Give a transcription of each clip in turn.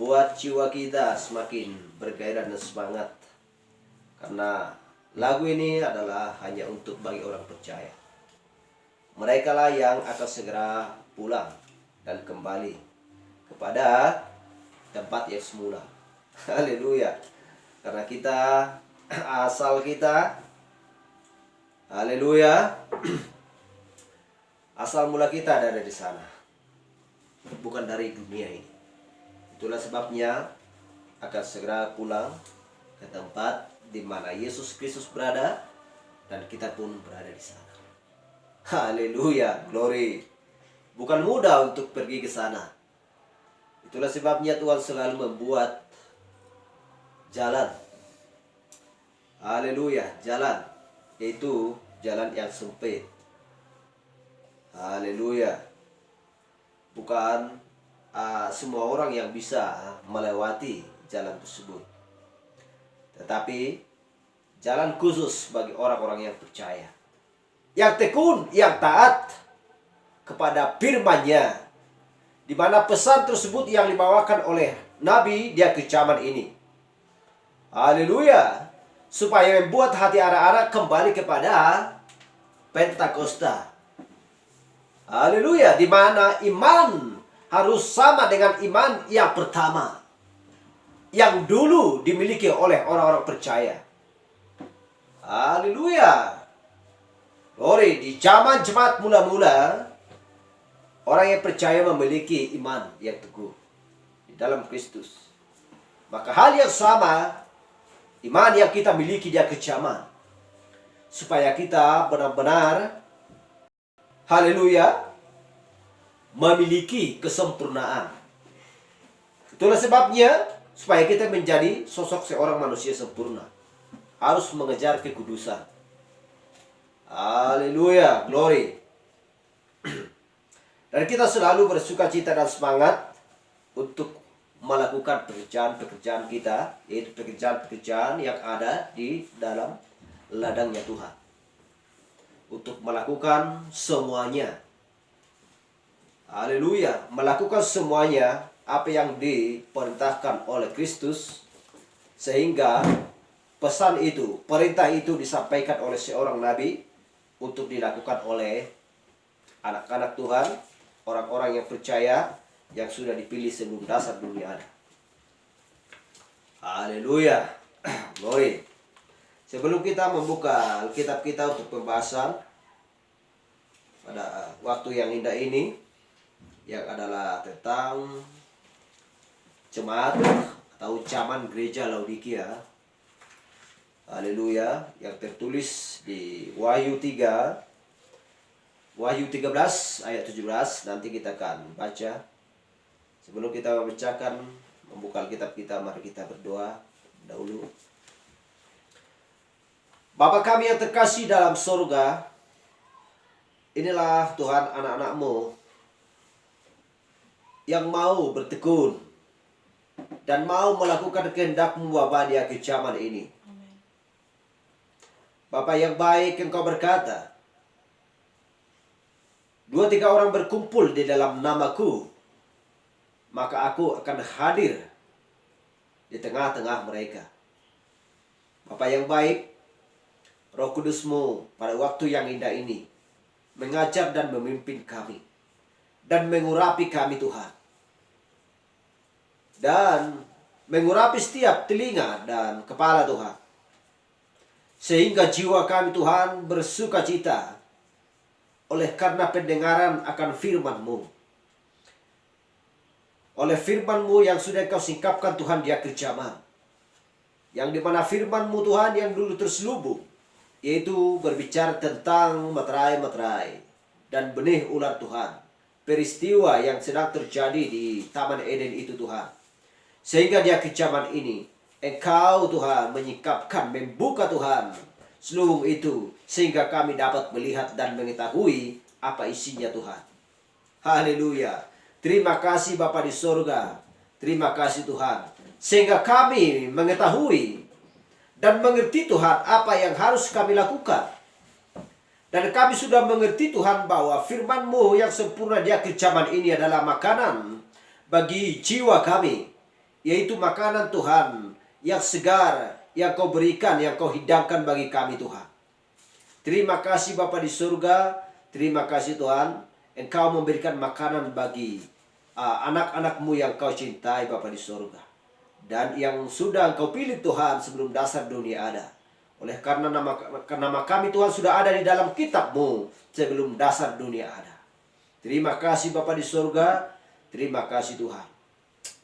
buat jiwa kita semakin bergairah dan semangat. Karena lagu ini adalah hanya untuk bagi orang percaya. Mereka lah yang akan segera pulang dan kembali kepada tempat yang semula. Haleluya. Karena kita, asal kita, haleluya, asal mula kita ada di sana, bukan dari dunia ini. Itulah sebabnya akan segera pulang ke tempat di mana Yesus Kristus berada, dan kita pun berada di sana. Haleluya, glory. Bukan mudah untuk pergi ke sana. Itulah sebabnya Tuhan selalu membuat jalan. Haleluya, jalan, yaitu jalan yang sempit. Haleluya. Bukan semua orang yang bisa melewati jalan tersebut, tetapi jalan khusus bagi orang-orang yang percaya, yang tekun, yang taat kepada firman-Nya, di mana pesan tersebut yang dibawakan oleh Nabi dia ke zaman ini. Haleluya. Supaya membuat hati anak-anak kembali kepada Pentakosta. Haleluya. Di mana iman harus sama dengan iman yang pertama, yang dulu dimiliki oleh orang-orang percaya. Haleluya. Glory. Di zaman jemaat mula-mula, orang yang percaya memiliki iman yang teguh di dalam Kristus. Maka hal yang sama, iman yang kita miliki dia kecaman, supaya kita benar-benar, haleluya, memiliki kesempurnaan. Itulah sebabnya, supaya kita menjadi sosok seorang manusia sempurna, harus mengejar kekudusan. Haleluya, glory. Dan kita selalu bersukacita dan semangat untuk melakukan pekerjaan-pekerjaan kita, yaitu pekerjaan-pekerjaan yang ada di dalam ladangnya Tuhan. Untuk melakukan semuanya. Haleluya. Melakukan semuanya apa yang diperintahkan oleh Kristus, sehingga pesan itu, perintah itu disampaikan oleh seorang nabi untuk dilakukan oleh anak-anak Tuhan, orang-orang yang percaya, yang sudah dipilih sebelum dasar dunia ada. Haleluya. Glory. Sebelum kita membuka Alkitab kita untuk pembahasan pada waktu yang indah ini, yang adalah tentang jemaat atau zaman gereja Laodikia. Haleluya. Yang tertulis di Wahyu 13 ayat 17. Nanti kita akan baca. Sebelum kita membuka Alkitab kita, mari kita berdoa dahulu. Bapa kami yang terkasih dalam surga, inilah Tuhan anak-anak-Mu yang mau bertekun dan mau melakukan kehendak-Mu Bapa di akhir zaman ini. Bapa yang baik, Engkau berkata, 2-3 orang berkumpul di dalam nama-Ku, maka Aku akan hadir di tengah-tengah mereka. Bapa yang baik, Roh Kudus-Mu pada waktu yang indah ini mengajar dan memimpin kami, dan mengurapi kami Tuhan, dan mengurapi setiap telinga dan kepala Tuhan, sehingga jiwa kami Tuhan bersukacita oleh karena pendengaran akan firman-Mu. Oleh firman-Mu yang sudah Engkau singkapkan Tuhan di akhir zaman, yang dimana firman-Mu Tuhan yang dulu terselubung, yaitu berbicara tentang materai-materai dan benih ular Tuhan, peristiwa yang sedang terjadi di Taman Eden itu Tuhan. Sehingga di akhir zaman ini Engkau Tuhan menyingkapkan, membuka Tuhan selubung itu, sehingga kami dapat melihat dan mengetahui apa isinya Tuhan. Haleluya. Terima kasih Bapa di surga. Terima kasih Tuhan, sehingga kami mengetahui dan mengerti Tuhan apa yang harus kami lakukan. Dan kami sudah mengerti Tuhan bahwa firman-Mu yang sempurna di akhir zaman ini adalah makanan bagi jiwa kami, yaitu makanan Tuhan yang segar, yang kau berikan, yang kau hidangkan bagi kami Tuhan. Terima kasih Bapa di surga, terima kasih Tuhan, Engkau memberikan makanan bagi anak-anak-Mu yang kau cintai Bapa di surga. Dan yang sudah Engkau pilih Tuhan sebelum dasar dunia ada. Oleh karena nama kami Tuhan sudah ada di dalam kitab-Mu sebelum dasar dunia ada. Terima kasih Bapa di surga, terima kasih Tuhan.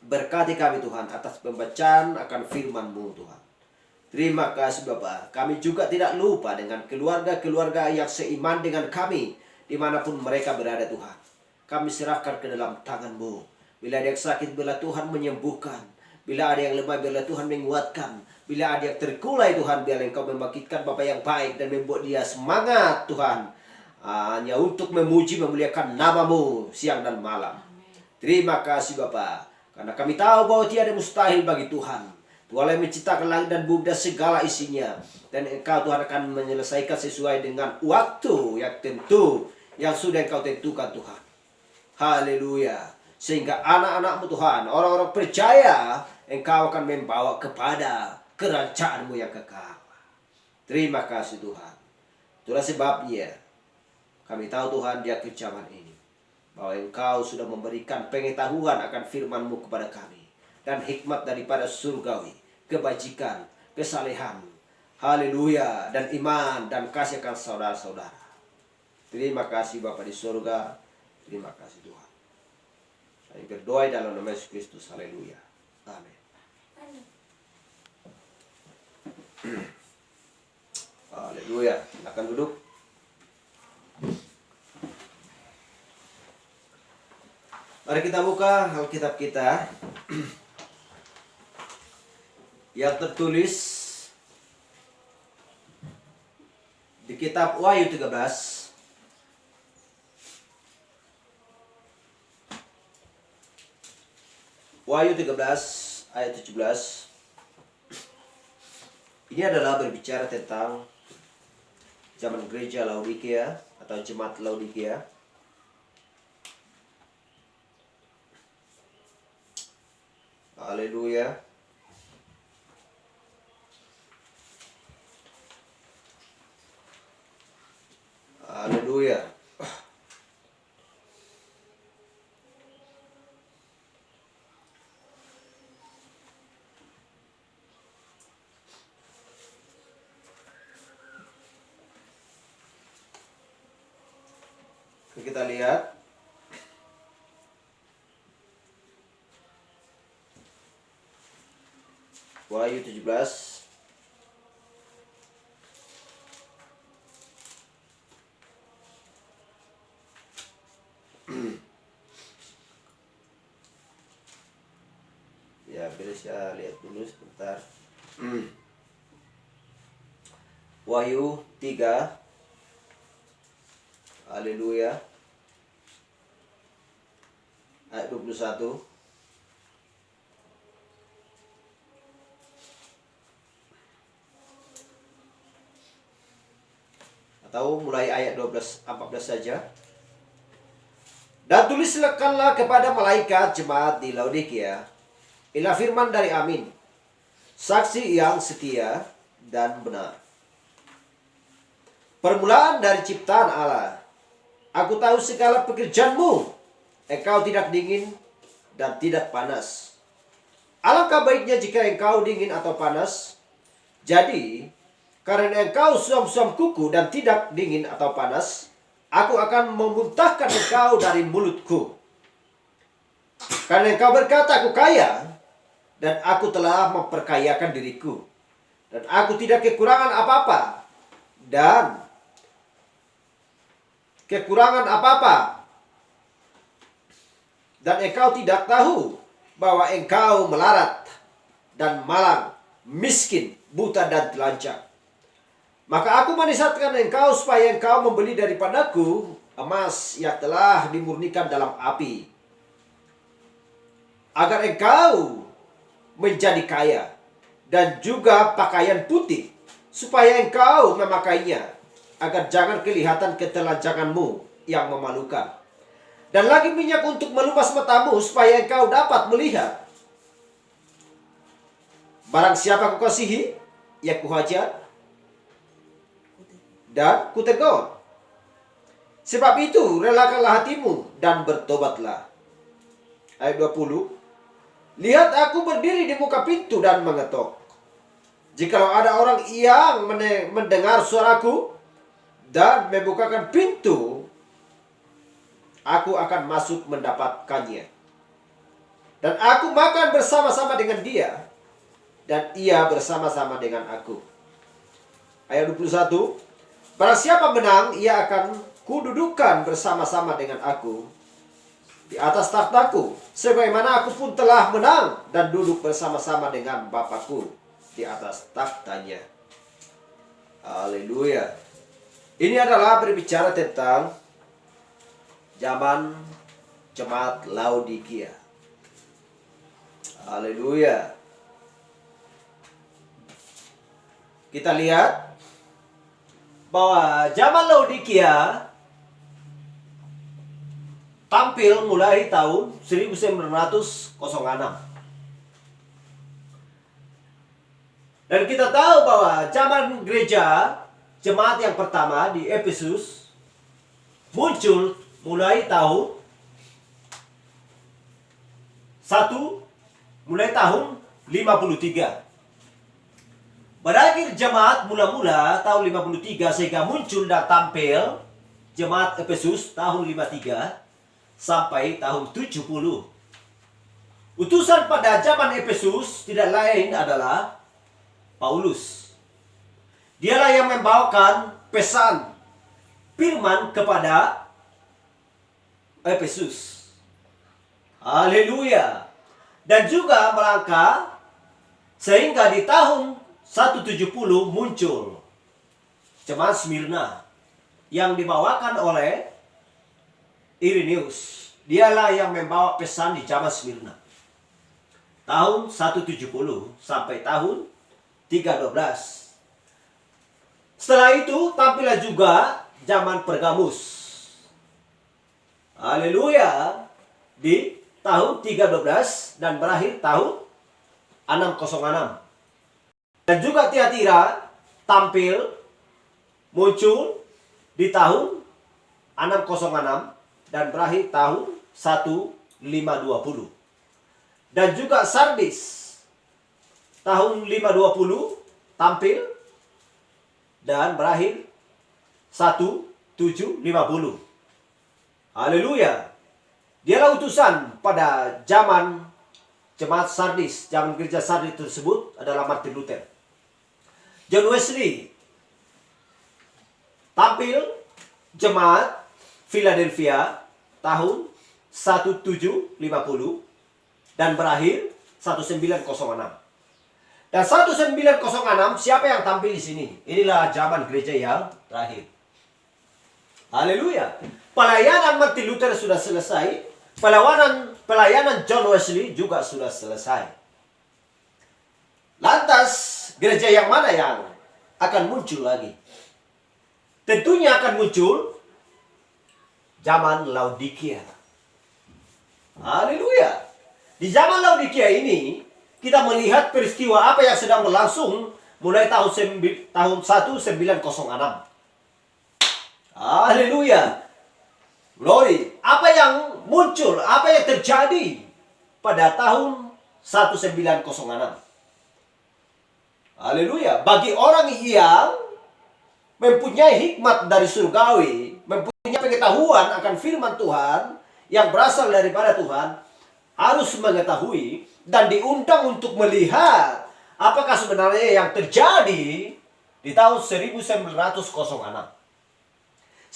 Berkati kami Tuhan atas pembacaan akan firman-Mu Tuhan. Terima kasih Bapa. Kami juga tidak lupa dengan keluarga-keluarga yang seiman dengan kami dimanapun mereka berada Tuhan. Kami serahkan ke dalam tangan-Mu. Bila ada yang sakit, bila Tuhan menyembuhkan. Bila ada yang lemah, bila Tuhan menguatkan. Bila ada yang terkulai Tuhan, biarlah Engkau membangkitkan Bapa yang baik dan membuat dia semangat Tuhan. Hanya untuk memuji, memuliakan nama-Mu siang dan malam. Terima kasih Bapa. Karena kami tahu bahwa tiada mustahil bagi Tuhan. Tuhan yang menciptakan langit dan bumi dan segala isinya. Dan Engkau Tuhan akan menyelesaikan sesuai dengan waktu yang tentu, yang sudah Engkau tentukan Tuhan. Haleluya. Sehingga anak-anak-Mu Tuhan, orang-orang percaya, Engkau akan membawa kepada kerajaan-Mu yang kekal. Terima kasih Tuhan. Itulah sebabnya kami tahu Tuhan di akhir zaman ini, bahwa Engkau sudah memberikan pengetahuan akan firman-Mu kepada kami. Dan hikmat daripada surgawi, kebajikan, kesalehan, haleluya, dan iman, dan kasih akan saudara-saudara. Terima kasih Bapa di surga, terima kasih Tuhan. Saya berdoa dalam nama Yesus Kristus, haleluya, amin. Haleluya, silakan duduk. Mari kita buka Alkitab kita yang tertulis di kitab Wahyu 13 Wahyu 13 ayat 17. Ini adalah berbicara tentang zaman gereja Laodikia atau jemaat Laodikia. Haleluya. Haleluya. Kita lihat Wahyu 17 ya, bisa lihat dulu sebentar. Wahyu 3, haleluya, ayat 21. Atau mulai ayat 12-14 saja. Dan tuliskanlah kepada malaikat jemaat di Laodikia, inilah firman dari Amin, saksi yang setia dan benar, permulaan dari ciptaan Allah. Aku tahu segala pekerjaanmu, engkau tidak dingin dan tidak panas. Alangkah baiknya jika engkau dingin atau panas. Jadi, karena engkau suam-suam kuku dan tidak dingin atau panas, aku akan memuntahkan engkau dari mulutku. Karena engkau berkata, aku kaya, dan aku telah memperkayakan diriku, dan aku tidak kekurangan apa-apa, dan engkau tidak tahu bahwa engkau melarat dan malang, miskin, buta dan telanjang. Maka aku menisatkan engkau supaya engkau membeli daripadaku emas yang telah dimurnikan dalam api, agar engkau menjadi kaya, dan juga pakaian putih, supaya engkau memakainya, agar jangan kelihatan ketelanjanganmu yang memalukan. Dan lagi minyak untuk melupas matamu, supaya engkau dapat melihat. Barang siapa kukasihi, ia kuhajar dan kutegur. Sebab itu, relakanlah hatimu dan bertobatlah. Ayat 20. Lihat, aku berdiri di muka pintu dan mengetok. Jikalau ada orang yang mendengar suaraku dan membukakan pintu, aku akan masuk mendapatkannya. Dan aku makan bersama-sama dengan dia, dan ia bersama-sama dengan aku. Ayat 21. Barang siapa menang, ia akan kududukan bersama-sama dengan aku di atas takhtaku, sebagaimana aku pun telah menang dan duduk bersama-sama dengan Bapakku di atas takhtanya. Haleluya. Ini adalah berbicara tentang zaman jemaat Laodikia. Haleluya. Kita lihat bahwa zaman Laodikia tampil mulai tahun 1906. Dan kita tahu bahwa zaman gereja jemaat yang pertama di Efesus muncul mulai tahun 53. Berakhir jemaat mula-mula tahun 53 sehingga muncul dan tampil jemaat Efesus tahun 53 sampai tahun 70. Utusan pada zaman Efesus tidak lain adalah Paulus. Dialah yang membawakan pesan firman kepada Efesus. Haleluya. Dan juga melangkah sehingga di tahun 170 muncul jemaat Smyrna yang dibawakan oleh Irenaeus. Dialah yang membawa pesan di zaman Smyrna. Tahun 170 sampai tahun 312. Setelah itu tampillah juga zaman Pergamus. Haleluya. Di tahun 312 dan berakhir tahun 606. Dan juga Tiatira tampil muncul di tahun 606 dan berakhir tahun 1520. Dan juga Sardis tahun 520 tampil dan berakhir 1750. Haleluya. Dialah utusan pada zaman jemaat Sardis. Zaman gereja Sardis tersebut adalah Martin Luther. John Wesley tampil jemaat Philadelphia tahun 1750 dan berakhir 1906. Dan 1906 siapa yang tampil di sini? Inilah zaman gereja yang terakhir. Haleluya. Pelayanan Martin Luther sudah selesai. Pelayanan John Wesley juga sudah selesai. Lantas gereja yang mana yang akan muncul lagi? Tentunya akan muncul zaman Laodikia. Haleluya. Di zaman Laodikia ini kita melihat peristiwa apa yang sedang berlangsung mulai tahun 1906. Haleluya. Glory. Apa yang muncul, apa yang terjadi pada tahun 1906. Haleluya. Bagi orang yang mempunyai hikmat dari surgawi, mempunyai pengetahuan akan firman Tuhan yang berasal daripada Tuhan, harus mengetahui dan diundang untuk melihat apakah sebenarnya yang terjadi di tahun 1906.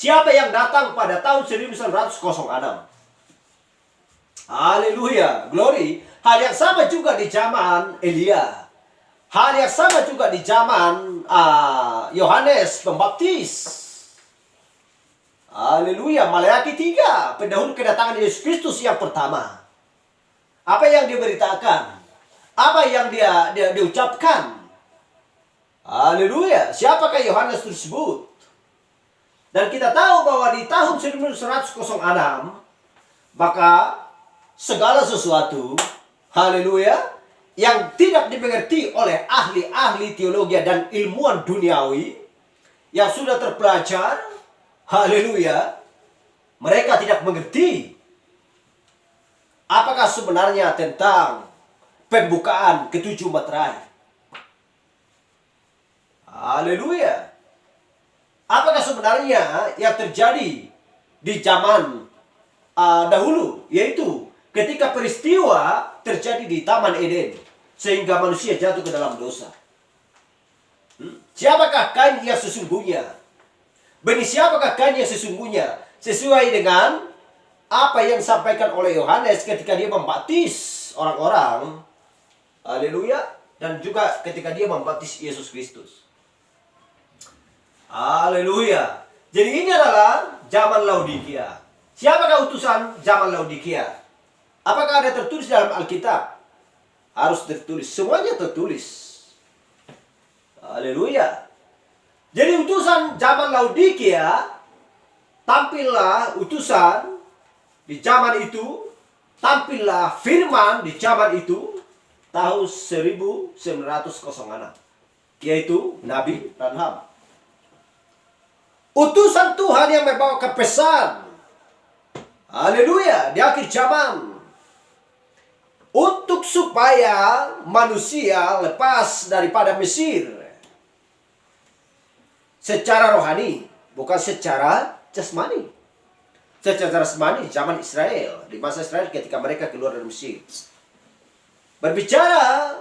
Siapa yang datang pada tahun 1906? Haleluya, glory. Hal yang sama juga di zaman Elia. Hal yang sama juga di zaman Yohanes Pembaptis. Haleluya, Maleakhi 3, pendahulu kedatangan Yesus Kristus yang pertama. Apa yang diberitakan? Apa yang dia diucapkan? Haleluya, siapakah Yohanes tersebut? Dan kita tahu bahwa di tahun 1906 maka segala sesuatu, haleluya, yang tidak dimengerti oleh ahli-ahli teologi dan ilmuwan duniawi yang sudah terpelajar. Haleluya. Mereka tidak mengerti apakah sebenarnya tentang pembukaan ketujuh materai. Haleluya. Apakah sebenarnya yang terjadi di zaman dahulu, yaitu ketika peristiwa terjadi di Taman Eden sehingga manusia jatuh ke dalam dosa. Siapakah Kain yang sesungguhnya? Benih siapakah Kain yang sesungguhnya? Sesuai dengan apa yang disampaikan oleh Yohanes ketika dia membaptis orang-orang. Haleluya. Dan juga ketika dia membaptis Yesus Kristus. Haleluya. Jadi ini adalah zaman Laodikia. Siapakah utusan zaman Laodikia? Apakah ada tertulis dalam Alkitab? Harus tertulis. Semuanya tertulis. Haleluya. Jadi utusan zaman Laodikia, tampillah utusan di zaman itu, tampillah firman di zaman itu, tahun 1906, yaitu Nabi Branham. Utusan Tuhan yang membawa pesan, haleluya, di akhir zaman, untuk supaya manusia lepas daripada Mesir secara rohani, bukan secara jasmani. Secara jasmani zaman Israel, di masa Israel ketika mereka keluar dari Mesir. Berbicara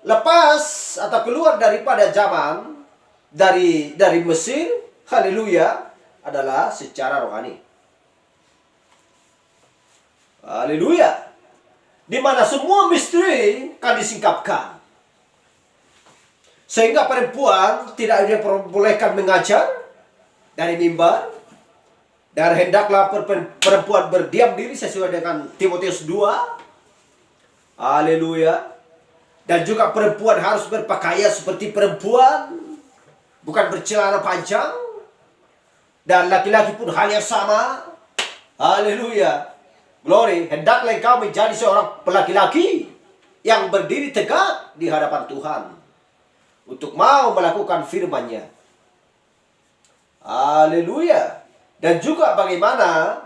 lepas atau keluar daripada zaman dari Mesir, haleluya, adalah secara rohani. Haleluya. Di mana semua misteri akan disingkapkan. Sehingga perempuan tidak diperbolehkan mengajar dari mimbar. Dan hendaklah perempuan berdiam diri sesuai dengan Timotius 2. Haleluya. Dan juga perempuan harus berpakaian seperti perempuan, bukan bercelana panjang. Dan laki-laki pun hal yang sama. Haleluya. Glory. Hendaklah engkau menjadi seorang laki-laki yang berdiri tegak di hadapan Tuhan untuk mau melakukan firman-Nya. Haleluya. Dan juga bagaimana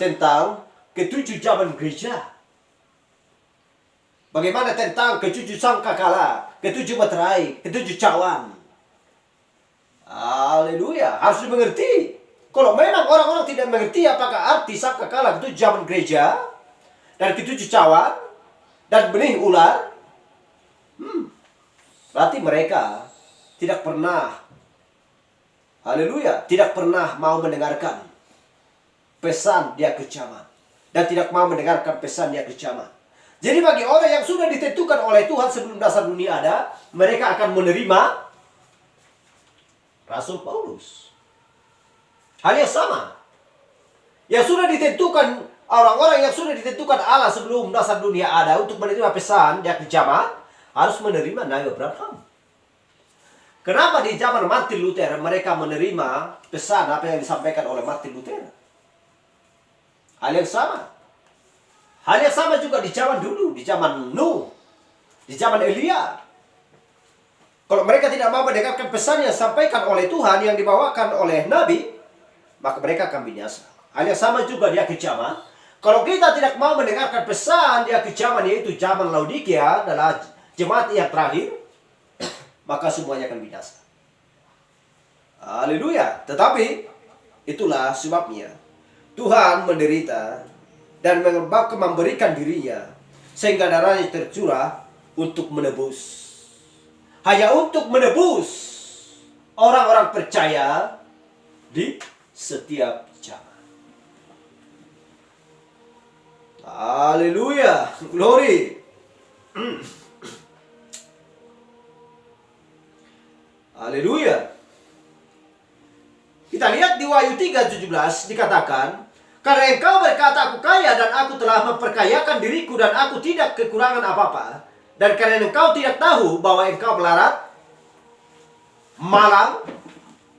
tentang ketujuh zaman gereja. Bagaimana tentang ketujuh sangkakala, ketujuh materai, ketujuh cawan. Haleluya. Harus dimengerti. Kalau memang orang-orang tidak mengerti apakah arti sangkakala, ketujuh zaman gereja, dan ketujuh cawan, dan benih ular, berarti mereka tidak pernah, haleluya, tidak pernah mau mendengarkan pesan di akhir zaman. Dan tidak mau mendengarkan pesan di akhir zaman. Jadi bagi orang yang sudah ditentukan oleh Tuhan sebelum dasar dunia ada, mereka akan menerima Rasul Paulus. Hal yang sama. Yang sudah ditentukan, orang-orang yang sudah ditentukan Allah sebelum dasar dunia ada untuk menerima pesan di akhir zaman, harus menerima Nabi Abraham. Kenapa di zaman Martin Luther mereka menerima pesan apa yang disampaikan oleh Martin Luther? Hal yang sama. Hal yang sama juga di zaman dulu, di zaman Nuh, di zaman Elia. Kalau mereka tidak mau mendengarkan pesan yang disampaikan oleh Tuhan yang dibawakan oleh Nabi, maka mereka akan binasa. Hal yang sama juga di akhir zaman. Kalau kita tidak mau mendengarkan pesan di akhir zaman, yaitu zaman Laodikia adalah jemaat yang terakhir, maka semuanya akan binasa. Haleluya. Tetapi itulah sebabnya Tuhan menderita dan memberikan dirinya sehingga darahnya tercurah untuk menebus. Hanya untuk menebus orang-orang percaya di setiap zaman. Haleluya. Glory. Haleluya. Kita lihat di Wahyu 3:17 dikatakan, karena engkau berkata aku kaya dan aku telah memperkayakan diriku dan aku tidak kekurangan apa-apa. Dan karena engkau tidak tahu bahwa engkau melarat, malang,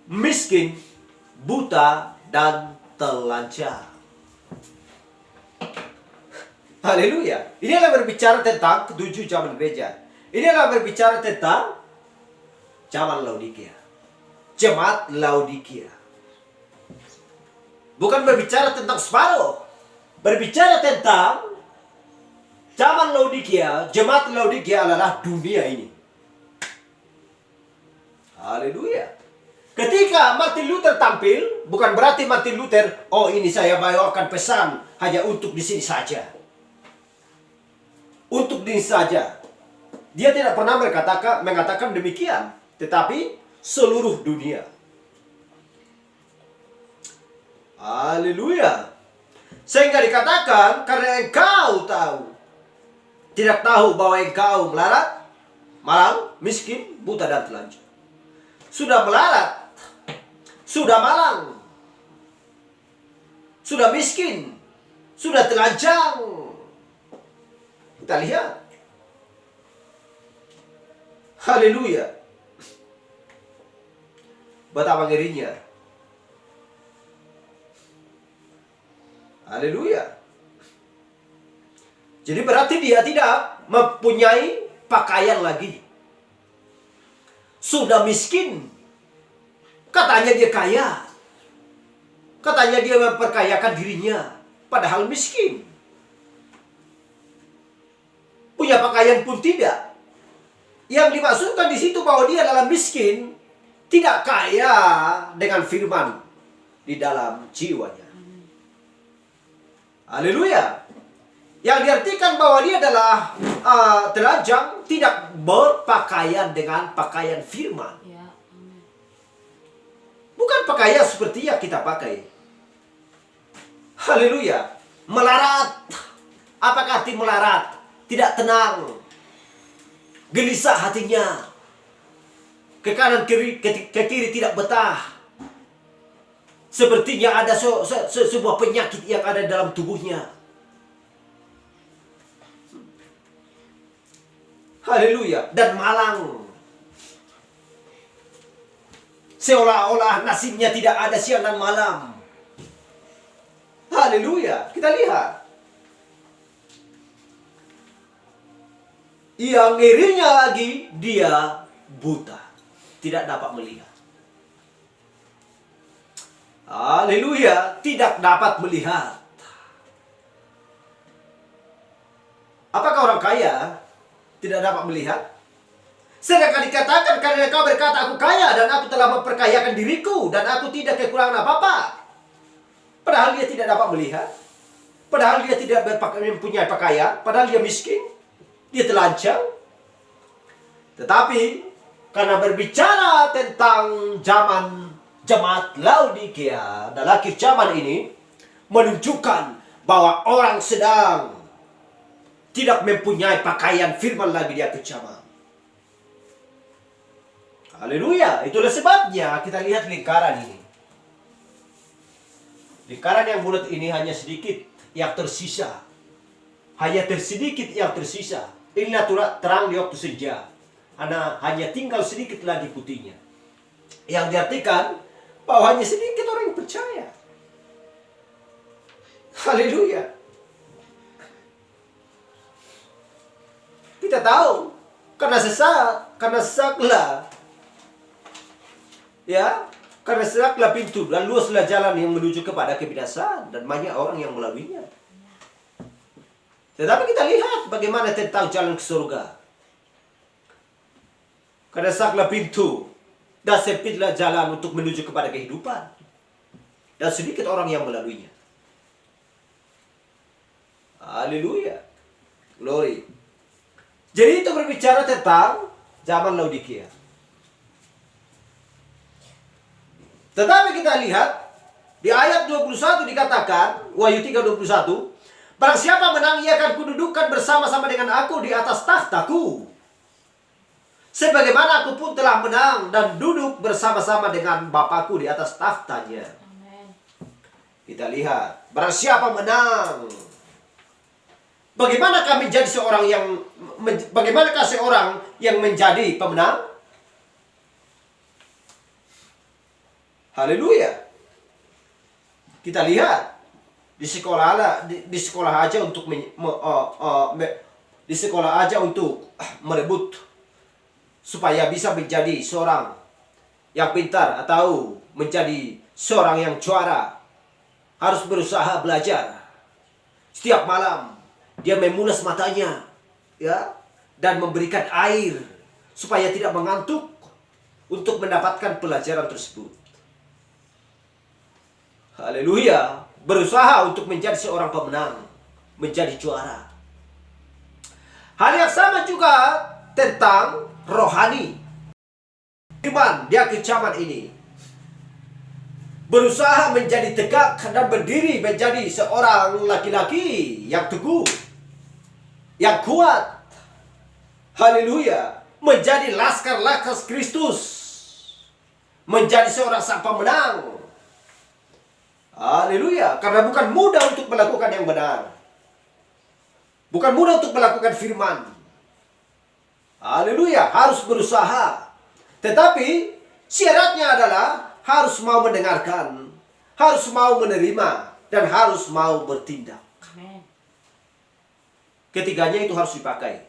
miskin, buta, dan telanjang. Haleluya. Inilah berbicara tentang ketujuh zaman gereja. Inilah berbicara tentang zaman Laodikia. Jemaat Laodikia. Bukan berbicara tentang separuh. Berbicara tentang zaman Laodikia. Jemaat Laodikia adalah dunia ini. Haleluya. Ketika Martin Luther tampil, bukan berarti Martin Luther, oh ini saya bawakan pesan hanya untuk di sini saja. Untuk diri saja. Dia tidak pernah mengatakan demikian. Tetapi seluruh dunia. Haleluya. Sehingga dikatakan karena engkau tahu. Tidak tahu bahwa engkau melarat, malang, miskin, buta dan telanjang. Sudah melarat. Sudah malang. Sudah miskin. Sudah telanjang. Kita lihat. Haleluya. Betapa ngerinya. Haleluya. Jadi berarti dia tidak mempunyai pakaian lagi. Sudah miskin. Katanya dia kaya. Katanya dia memperkayakan dirinya. Padahal miskin. Punya pakaian pun tidak. Yang dimaksudkan di situ bahwa dia adalah miskin, tidak kaya dengan firman di dalam jiwanya. Haleluya. Yang diartikan bahwa dia adalah telanjang, tidak berpakaian dengan pakaian firman. Bukan pakaian seperti yang kita pakai. Haleluya. Melarat. Apakah arti melarat? Tidak tenang. Gelisah hatinya. Ke kanan ke kiri tidak betah. Sepertinya ada sebuah penyakit yang ada dalam tubuhnya. Haleluya. Dan malang. Seolah-olah nasibnya tidak ada siang dan malam. Haleluya. Kita lihat. Yang ngerinya lagi, dia buta. Tidak dapat melihat. Haleluya. Tidak dapat melihat. Apakah orang kaya tidak dapat melihat? Sedangkan dikatakan karena kau berkata aku kaya dan aku telah memperkayakan diriku dan aku tidak kekurangan apa-apa. Padahal dia tidak dapat melihat. Padahal dia tidak mempunyai pakaian. Padahal dia miskin. Dia telanjang. Tetapi karena berbicara tentang zaman jemaat Laodikia dan akhir zaman ini menunjukkan bahwa orang sedang tidak mempunyai pakaian firman lagi di akhir zaman. Haleluya. Itulah sebabnya kita lihat lingkaran ini. Lingkaran yang bulat ini hanya sedikit yang tersisa. Hanya tersedikit yang tersisa. Inilah terang di waktu senja. Hanya tinggal sedikit lagi putihnya. Yang diartikan bahwa hanya sedikit orang yang percaya. Haleluya. Kita tahu karena sesaklah. Ya, karena sesaklah pintu dan luaslah jalan yang menuju kepada kebinasaan dan banyak orang yang melaluinya. Tetapi kita lihat bagaimana tentang jalan ke surga. Karena sesaklah pintu dan sempitlah jalan untuk menuju kepada kehidupan. Dan sedikit orang yang melaluinya. Haleluya. Glory. Jadi itu berbicara tentang zaman Laodikia. Tetapi kita lihat di ayat 21 dikatakan, Wahyu 3:21, barang siapa menang ia akan kududukkan bersama-sama dengan aku di atas tahtaku. Sebagaimana aku pun telah menang dan duduk bersama-sama dengan Bapakku di atas tahtanya. Amen. Kita lihat, barang siapa menang. Bagaimanakah seorang yang menjadi pemenang? Haleluya. Kita lihat di di sekolah aja untuk di sekolah aja untuk merebut supaya bisa menjadi seorang yang pintar atau menjadi seorang yang juara. Harus berusaha belajar. Setiap malam dia memulas matanya, ya, dan memberikan air supaya tidak mengantuk untuk mendapatkan pelajaran tersebut. Haleluya. Berusaha untuk menjadi seorang pemenang, menjadi juara. Hal yang sama juga tentang rohani. Firman di akhir zaman ini berusaha menjadi tegak dan berdiri menjadi seorang laki-laki yang teguh, yang kuat. Haleluya. Menjadi laskar-laskar Kristus, menjadi seorang sang pemenang. Haleluya. Karena bukan mudah untuk melakukan yang benar. Bukan mudah untuk melakukan firman. Haleluya. Harus berusaha. Tetapi syaratnya adalah harus mau mendengarkan, harus mau menerima, dan harus mau bertindak. Amen. Ketiganya itu harus dipakai.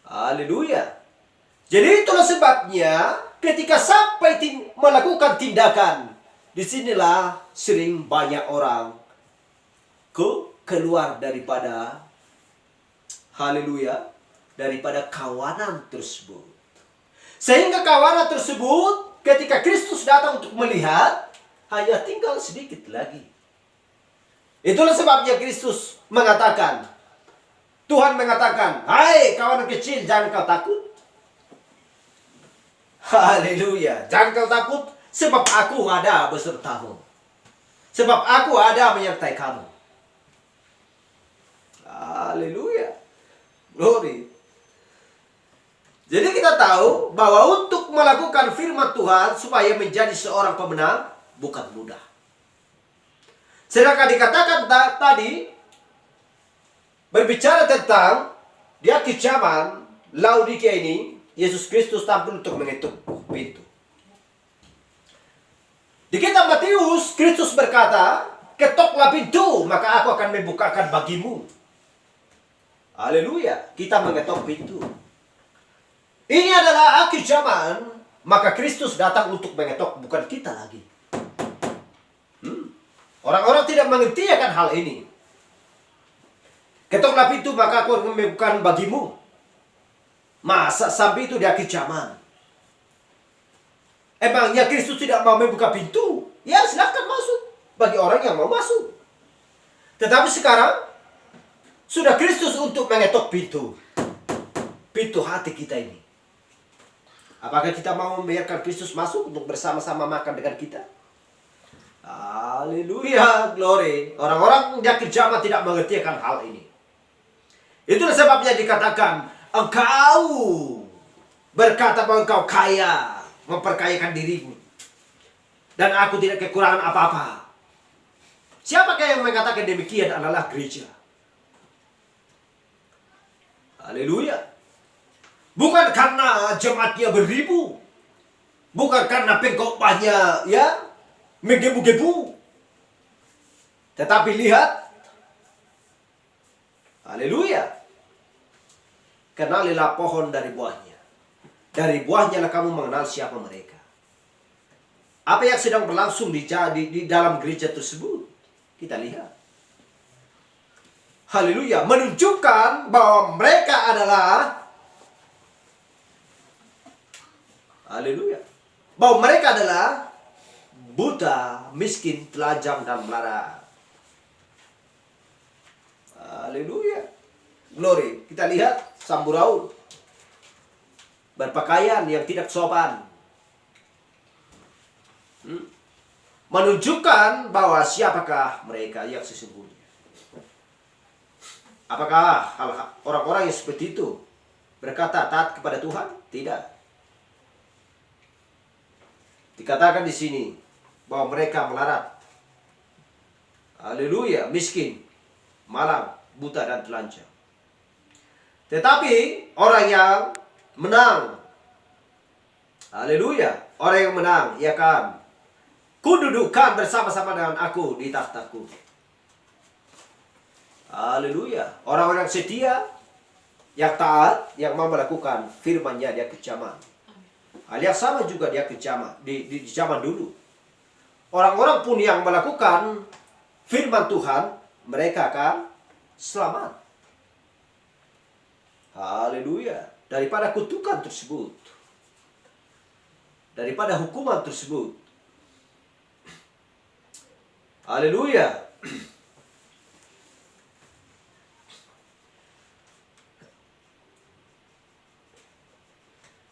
Haleluya. Jadi itulah sebabnya ketika sampai melakukan tindakan, disinilah sering banyak orang keluar daripada, haleluya, daripada kawanan tersebut. Sehingga kawanan tersebut ketika Kristus datang untuk melihat, hanya tinggal sedikit lagi. Itulah sebabnya Kristus mengatakan, Tuhan mengatakan, hai kawanan kecil, jangan kau takut. Haleluya, jangan kau takut, sebab aku ada besertamu. Sebab aku ada menyertai kamu. Haleluya. Glory. Jadi kita tahu bahwa untuk melakukan firman Tuhan supaya menjadi seorang pemenang bukan mudah. Sedangkan dikatakan tadi berbicara tentang di akhir zaman Laodikia ini, Yesus Kristus tampil untuk mengetuk pintu. Di kitab Matius, Kristus berkata, ketoklah pintu, maka aku akan membukakan bagimu. Haleluya, kita mengetok pintu. Ini adalah akhir zaman, maka Kristus datang untuk mengetok, bukan kita lagi. Orang-orang tidak mengerti akan hal ini. Ketoklah pintu, maka aku akan membukakan bagimu. Masa sampai itu di akhir zaman? Emangnya Kristus tidak mau membuka pintu? Ya, silahkan masuk bagi orang yang mau masuk. Tetapi sekarang sudah Kristus untuk mengetok pintu. Pintu hati kita ini. Apakah kita mau membiarkan Kristus masuk untuk bersama-sama makan dengan kita? Haleluya, glory. Orang-orang di akhir zaman tidak mengerti akan hal ini. Itulah sebabnya dikatakan, engkau berkata bahwa engkau kaya, memperkayakan dirimu, dan aku tidak kekurangan apa-apa. Siapakah yang mengatakan demikian adalah gereja. Haleluya. Bukan karena jemaatnya beribu, bukan karena pengkhotbahnya ya menggebu-gebu, tetapi lihat, haleluya, kenalilah pohon dari buahnya. Dari buahnya lah kamu mengenal siapa mereka. Apa yang sedang berlangsung di dalam gereja tersebut, kita lihat. Haleluya, menunjukkan bahwa mereka adalah, haleluya, bahwa mereka adalah buta, miskin, telanjang, dan melarat. Haleluya, glory. Kita lihat Samburau berpakaian yang tidak sopan, menunjukkan bahwa siapakah mereka yang sesungguhnya. Apakah orang-orang yang seperti itu berkata taat kepada Tuhan? Tidak. Dikatakan di sini bahwa mereka melarat, haleluya, miskin, malang, buta, dan telanjang. Tetapi orang yang menang, haleluya, orang yang menang, ia akan Kududukkan bersama-sama dengan aku di tahtaku. Haleluya. Orang-orang setia, yang taat, yang mau melakukan firman-Nya dia kecaman. Hal yang sama juga dia kecaman di zaman dulu. Orang-orang pun yang melakukan firman Tuhan, mereka akan selamat. Haleluya. Daripada kutukan tersebut, daripada hukuman tersebut. Haleluya.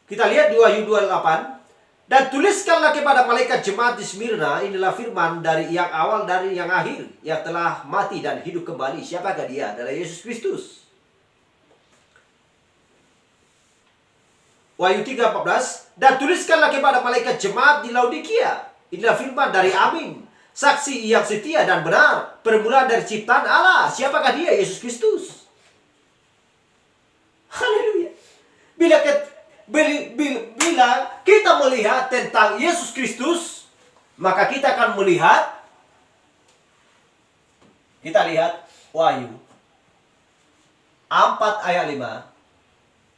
Kita lihat 2 Wahyu 2:8. Dan tuliskanlah kepada malaikat jemaat di Smyrna, inilah firman dari yang awal dari yang akhir, yang telah mati dan hidup kembali. Siapakah dia? Adalah Yesus Kristus. Wahyu 3:14. Dan tuliskanlah kepada malaikat jemaat di Laodikia, inilah firman dari Amin, saksi yang setia dan benar, permulaan dari ciptaan Allah. Siapakah dia? Yesus Kristus. Haleluya. Bila kita melihat tentang Yesus Kristus, maka kita akan melihat, kita lihat Wahyu 4 ayat 5,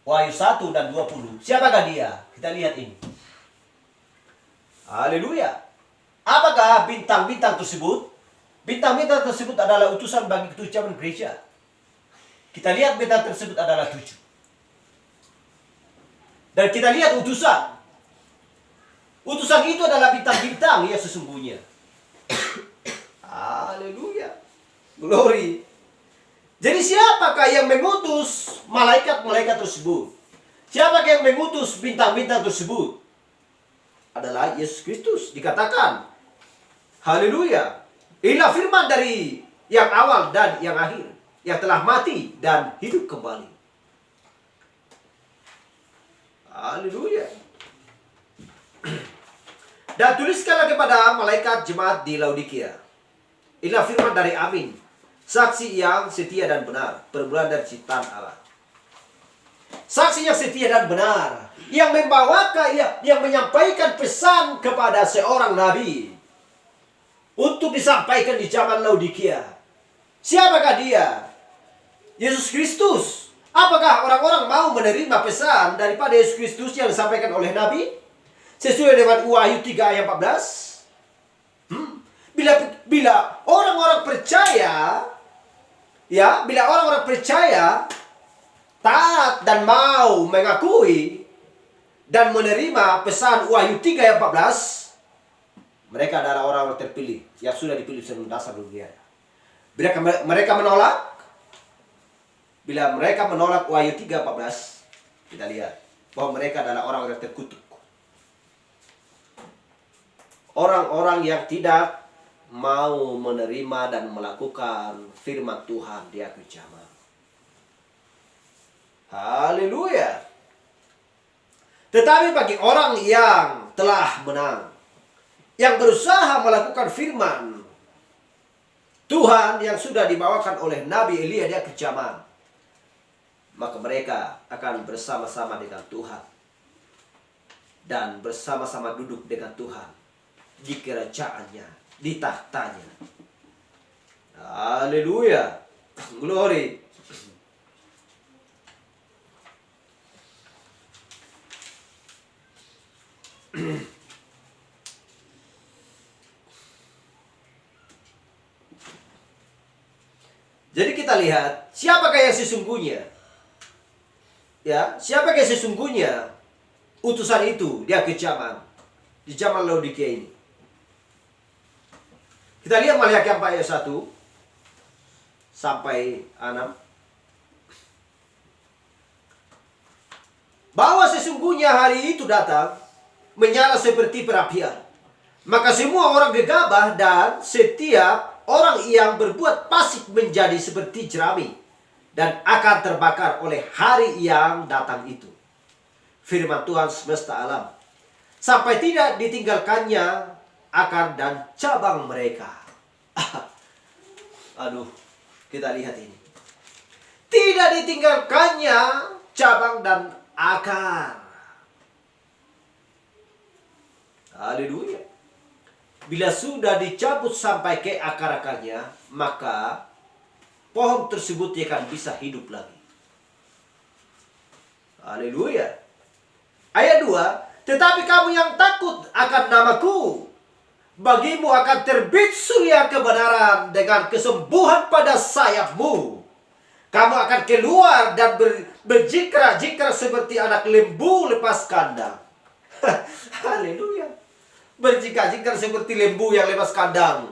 Wahyu 1 dan 20. Siapakah dia? Kita lihat ini. Haleluya. Apakah bintang-bintang tersebut? Bintang-bintang tersebut adalah utusan bagi ketujuan gereja. Kita lihat bintang tersebut adalah 7. Dan kita lihat utusan. Utusan itu adalah bintang-bintang yang sesungguhnya. Haleluya. Glory. Jadi siapakah yang mengutus malaikat-malaikat tersebut? Siapakah yang mengutus bintang-bintang tersebut? Adalah Yesus Kristus. Dikatakan, haleluya, inilah firman dari yang awal dan yang akhir, yang telah mati dan hidup kembali. Haleluya. Dan tuliskanlah kepada malaikat jemaat di Laodikia, inilah firman dari Amin, saksi yang setia dan benar, permulaan dari ciptaan Allah. Saksi yang setia dan benar, yang membawakan, yang menyampaikan pesan kepada seorang nabi untuk disampaikan di zaman Laodikia. Siapakah dia? Yesus Kristus. Apakah orang-orang mau menerima pesan daripada Yesus Kristus yang disampaikan oleh nabi? Sesuai dengan Wahyu 3 ayat 14. Bila orang-orang percaya, ya, bila orang-orang percaya, taat dan mau mengakui dan menerima pesan Wahyu 3 ayat 14, mereka adalah orang-orang terpilih yang sudah dipilih sebelum dasar dunia. Mereka menolak. Bila mereka menolak Wahyu 3 ayat 14, kita lihat bahwa mereka adalah orang-orang terkutuk. Orang-orang yang tidak mau menerima dan melakukan firman Tuhan, dia kecaman. Haleluya. Tetapi bagi orang yang telah menang, yang berusaha melakukan firman Tuhan yang sudah dibawakan oleh Nabi Elia, dia kecaman. Maka mereka akan bersama-sama dengan Tuhan dan bersama-sama duduk dengan Tuhan di kerajaannya, di tahtanya. Haleluya. Glory. Jadi kita lihat siapakah yang sesungguhnya. Ya, siapakah yang sesungguhnya utusan itu, dia kecaman di zaman Laodikia ini. Kita lihat Maliaki 4 ayat 1 sampai 6. Bahwa sesungguhnya hari itu datang, menyala seperti perapian. Maka semua orang gegabah dan setiap orang yang berbuat fasik menjadi seperti jerami, dan akan terbakar oleh hari yang datang itu. Firman Tuhan semesta alam, sampai tidak ditinggalkannya akar dan cabang mereka. Aduh, kita lihat ini. Tidak ditinggalkannya cabang dan akar. Haleluya. bila sudah dicabut sampai ke akar-akarnya, maka pohon tersebut akan bisa hidup lagi. Haleluya. Ayat 2, tetapi kamu yang takut akan namaku, bagimu akan terbit surya kebenaran dengan kesembuhan pada sayapmu. Kamu akan keluar dan berjikra-jikra seperti anak lembu lepas kandang. Haleluya. Berjikra-jikra seperti lembu yang lepas kandang.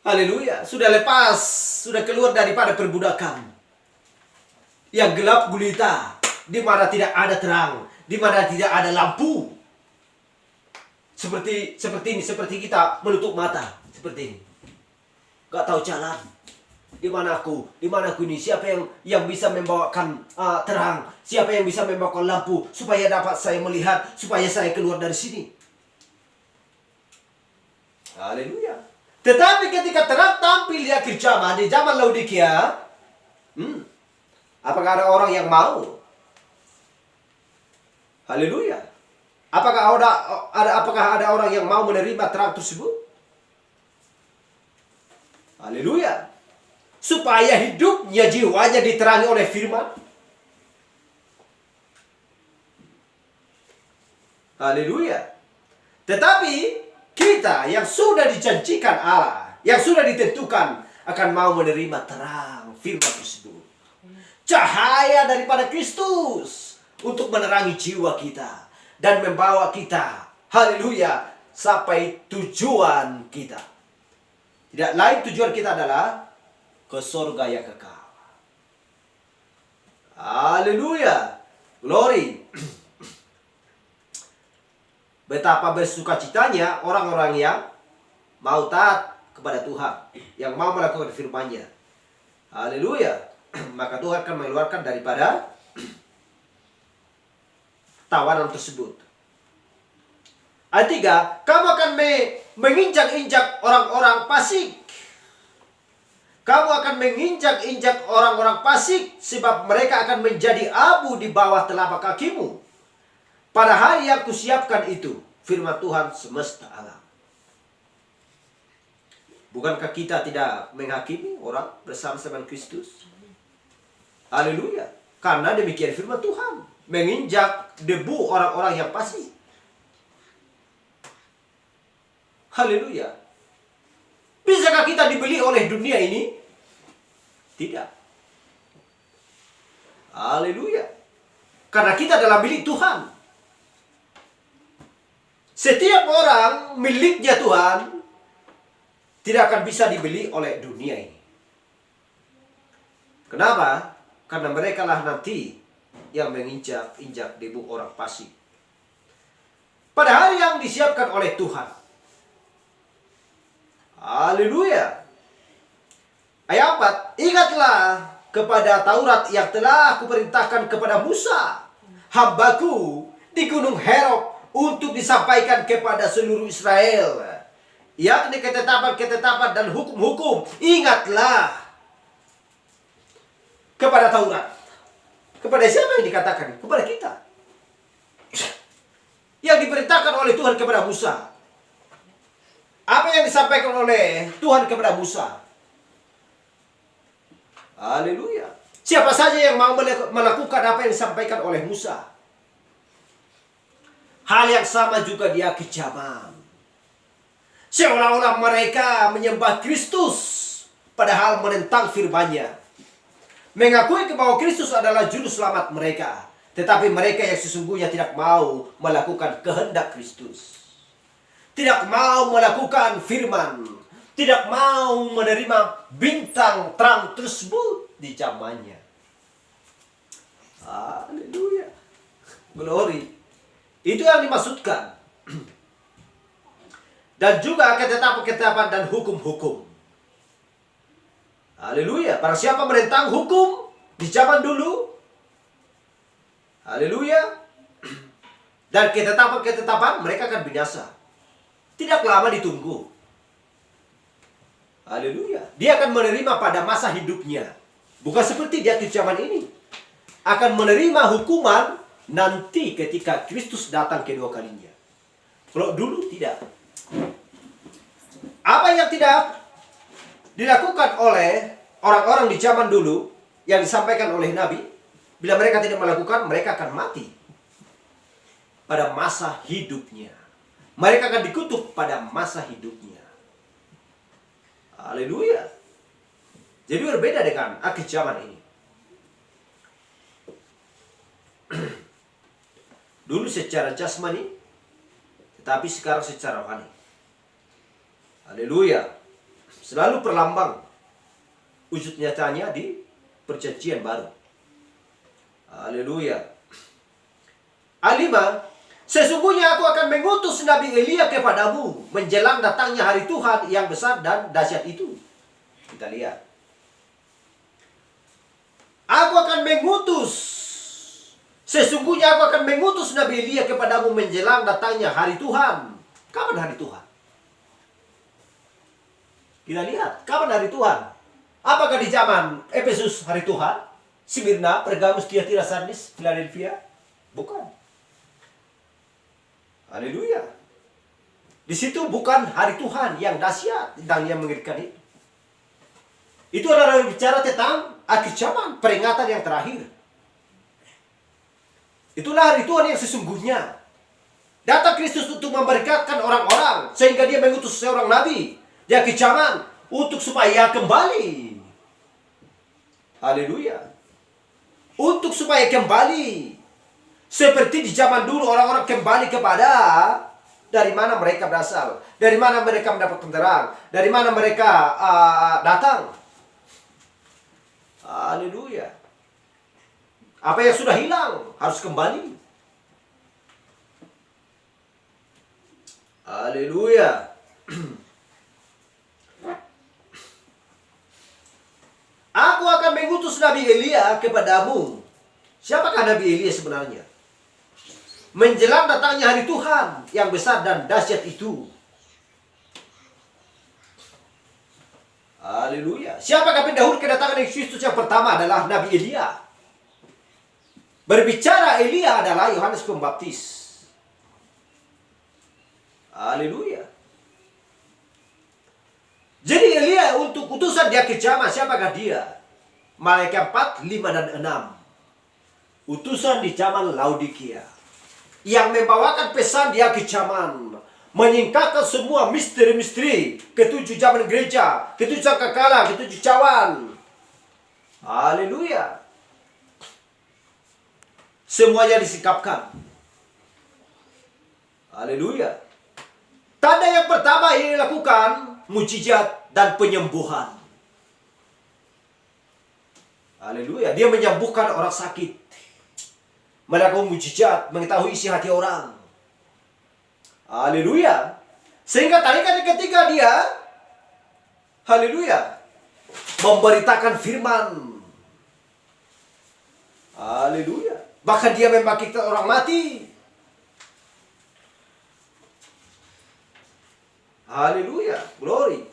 Haleluya. Sudah lepas, sudah keluar daripada perbudakan yang gelap gulita, di mana tidak ada terang, di mana tidak ada lampu. Seperti ini, seperti kita menutup mata, seperti ini. Gak tahu jalan. Di mana aku ini? Siapa yang bisa membawakan terang? Siapa yang bisa membawakan lampu supaya dapat saya melihat, supaya saya keluar dari sini? Haleluya. Tetapi ketika terang tampil di akhir zaman, di zaman Laodikia, apakah ada orang yang mau? Haleluya. Apakah ada orang yang mau menerima terang tersebut? Haleluya. Supaya hidupnya, jiwanya diterangi oleh firman. Haleluya. Tetapi kita yang sudah dijanjikan Allah, yang sudah ditentukan akan mau menerima terang firman tersebut. Cahaya daripada Kristus untuk menerangi jiwa kita dan membawa kita, haleluya, sampai tujuan kita. Tidak lain tujuan kita adalah ke surga yang kekal. Haleluya. Glory. Betapa bersukacitanya orang-orang yang mau taat kepada Tuhan, yang mau melakukan firman-Nya. Haleluya. Maka Tuhan akan mengeluarkan daripada tawanan tersebut. Ayat 3, kamu akan menginjak-injak orang-orang fasik. Kamu akan menginjak-injak orang-orang fasik, sebab mereka akan menjadi abu di bawah telapak kakimu. Pada hari yang kusiapkan itu, firman Tuhan semesta alam. Bukankah kita tidak menghakimi orang bersama-sama Kristus? Haleluya. Karena demikian firman Tuhan. Menginjak debu orang-orang yang fasik. Haleluya. Bisakah kita dibeli oleh dunia ini? Tidak. Haleluya. Karena kita adalah milik Tuhan. Setiap orang miliknya Tuhan tidak akan bisa dibeli oleh dunia ini. Kenapa? Karena mereka lah nanti yang menginjak-injak debu orang fasik. Pada hari yang disiapkan oleh Tuhan. Haleluya. Ayat 4. Ingatlah kepada Taurat yang telah kuperintahkan kepada Musa, hambaku, di gunung Herod, untuk disampaikan kepada seluruh Israel, yakni ketetapan-ketetapan dan hukum-hukum. Ingatlah kepada Taurat. Kepada siapa yang dikatakan? Kepada kita. Yang diperintahkan oleh Tuhan kepada Musa. Apa yang disampaikan oleh Tuhan kepada Musa? Haleluya. Siapa saja yang mau melakukan apa yang disampaikan oleh Musa? Hal yang sama juga di akhir zaman. Seolah-olah mereka menyembah Kristus, padahal menentang firman-Nya. Mengakui bahwa Kristus adalah juru selamat mereka, tetapi mereka yang sesungguhnya tidak mau melakukan kehendak Kristus. Tidak mau melakukan firman, tidak mau menerima bintang terang tersebut di zamannya. Haleluya. Glory. Itu yang dimaksudkan. Dan juga ketetapan-ketetapan dan hukum-hukum. Haleluya. Para siapa menentang hukum di zaman dulu? Haleluya. Dan ketetapan-ketetapan mereka akan binasa. Tidak lama ditunggu. Haleluya. Dia akan menerima pada masa hidupnya. Bukan seperti di akhir zaman ini. Akan menerima hukuman nanti ketika Kristus datang kedua kalinya. Kalau dulu tidak. Apa yang tidak dilakukan oleh orang-orang di zaman dulu yang disampaikan oleh Nabi, bila mereka tidak melakukan, mereka akan mati pada masa hidupnya. Mereka akan dikutuk pada masa hidupnya. Haleluya. Jadi berbeda dengan akhir zaman ini. Dulu secara jasmani, tetapi sekarang secara rohani. Haleluya. Selalu perlambang wujud nyatanya di perjanjian baru. Haleluya. Alima, sesungguhnya aku akan mengutus Nabi Elia kepadamu menjelang datangnya hari Tuhan yang besar dan dahsyat itu. Kita lihat. Aku akan mengutus. Sesungguhnya aku akan mengutus Nabi Elia kepadamu menjelang datangnya hari Tuhan. Kapan hari Tuhan? Kita lihat, kapan hari Tuhan? Apakah di zaman Efesus hari Tuhan? Smyrna, Pergamus, Tiatira, Sardis, Philadelphia? Bukan. Haleluya. Di situ bukan hari Tuhan yang dahsyat dan yang mengerikan itu. Itu adalah bicara tentang akhir zaman, peringatan yang terakhir. Itulah hari Tuhan yang sesungguhnya. Datang Kristus untuk memberkatkan orang-orang, sehingga dia mengutus seorang nabi di akhir zaman untuk supaya kembali. Haleluya. Untuk supaya kembali. Seperti di zaman dulu orang-orang kembali kepada dari mana mereka berasal, dari mana mereka mendapat penerang, dari mana mereka datang. Haleluya. Apa yang sudah hilang harus kembali. Haleluya. Aku akan mengutus Nabi Elia kepadamu. Siapakah Nabi Elia sebenarnya? Menjelang datangnya hari Tuhan yang besar dan dahsyat itu. Haleluya. Siapakah pendahulu kedatangan Kristus yang pertama adalah Nabi Elia. Berbicara Elia adalah Yohanes Pembaptis. Haleluya. Jadi Elia untuk utusan di akhir zaman, siapakah dia? Malaikat 4, 5 dan 6. Utusan di zaman Laodikia. Yang membawakan pesan di akhir zaman. Menyingkapkan semua misteri-misteri. Ketujuh zaman gereja. Ketujuh sangkakala. Ketujuh cawan. Haleluya. Semuanya disingkapkan. Haleluya. Tanda yang pertama yang dilakukan, mujizat dan penyembuhan. Haleluya. Dia menyembuhkan orang sakit. Melakukan mujizat, mengetahui isi hati orang. Haleluya. Sehingga tarikan ketika dia, haleluya, memberitakan firman. Haleluya. Bahkan dia membangkitkan orang mati. Haleluya. Glory.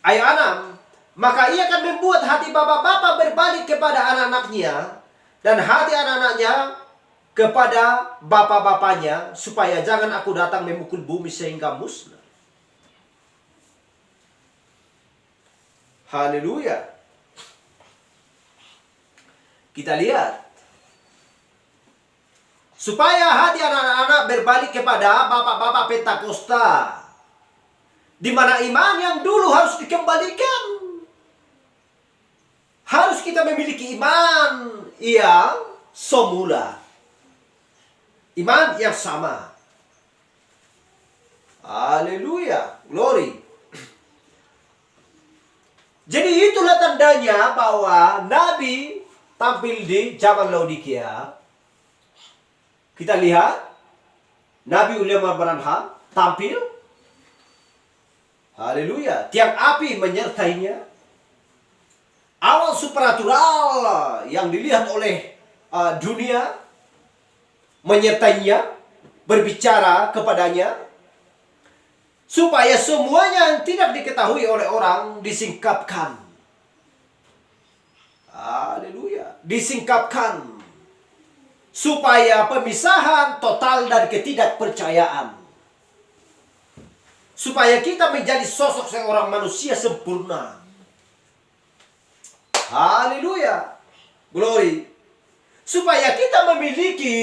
Ayat 6. Maka ia akan membuat hati bapak-bapak berbalik kepada anak-anaknya, dan hati anak-anaknya kepada bapak-bapaknya, supaya jangan aku datang memukul bumi sehingga musnah. Haleluya. Kita lihat. Supaya hati anak-anak berbalik kepada bapak-bapak Pentakosta, di mana iman yang dulu harus dikembalikan. Harus kita memiliki iman yang semula. Iman yang sama. Haleluya. Glory. Jadi itulah tandanya bahwa Nabi tampil di zaman Laodikia. Kita lihat. Nabi William Branham tampil. Haleluya. Tiang api menyertainya. Awal supernatural yang dilihat oleh dunia menyertainya, berbicara kepadanya, supaya semuanya yang tidak diketahui oleh orang supaya pemisahan total dan ketidakpercayaan. Supaya kita menjadi sosok seorang manusia sempurna. Haleluya. Glory. Supaya kita memiliki,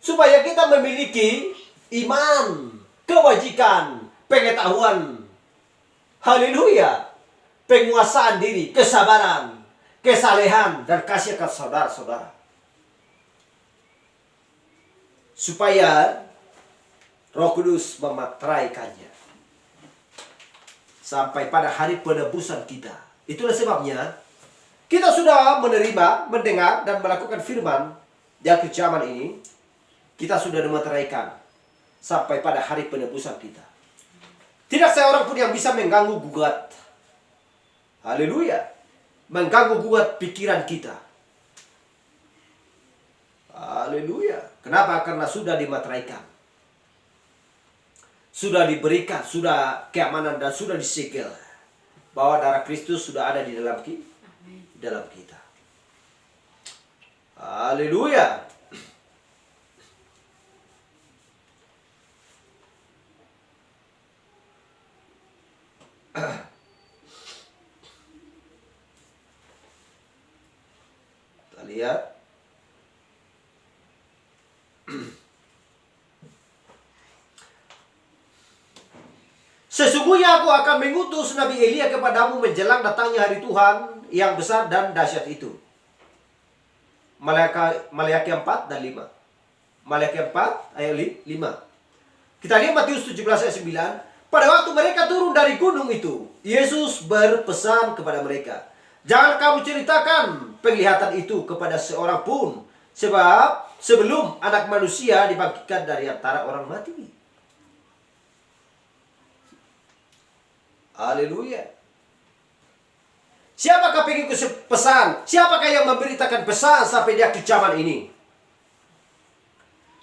supaya kita memiliki iman, kebajikan, pengetahuan. Haleluya. Penguasaan diri, kesabaran, kesalehan, dan kasih ke saudara-saudara. Supaya Roh Kudus memateraikannya sampai pada hari penebusan kita. Itulah sebabnya kita sudah menerima, mendengar, dan melakukan firman di akhir zaman ini. Kita sudah dimateraikan sampai pada hari penebusan kita. Tidak seorang pun yang bisa mengganggu gugat. Haleluya. Mengganggu gugat pikiran kita. Haleluya. Kenapa? Karena sudah dimateraikan. Sudah diberikan, sudah keamanan, dan sudah disegel bahwa darah Kristus sudah ada di dalam kita. Haleluya. Kita lihat. Sesungguhnya aku akan mengutus Nabi Elia kepadamu menjelang datangnya hari Tuhan yang besar dan dahsyat itu. Maleakhi 4 dan 5. Maleakhi 4 ayat 5. Kita lihat Matius 17 ayat 9. Pada waktu mereka turun dari gunung itu, Yesus berpesan kepada mereka, jangan kamu ceritakan penglihatan itu kepada seorang pun, sebab sebelum Anak Manusia dibangkitkan dari antara orang mati. Haleluya. Siapakah pengikut pesan? Siapakah yang memberitakan pesan sampai di akhir zaman ini?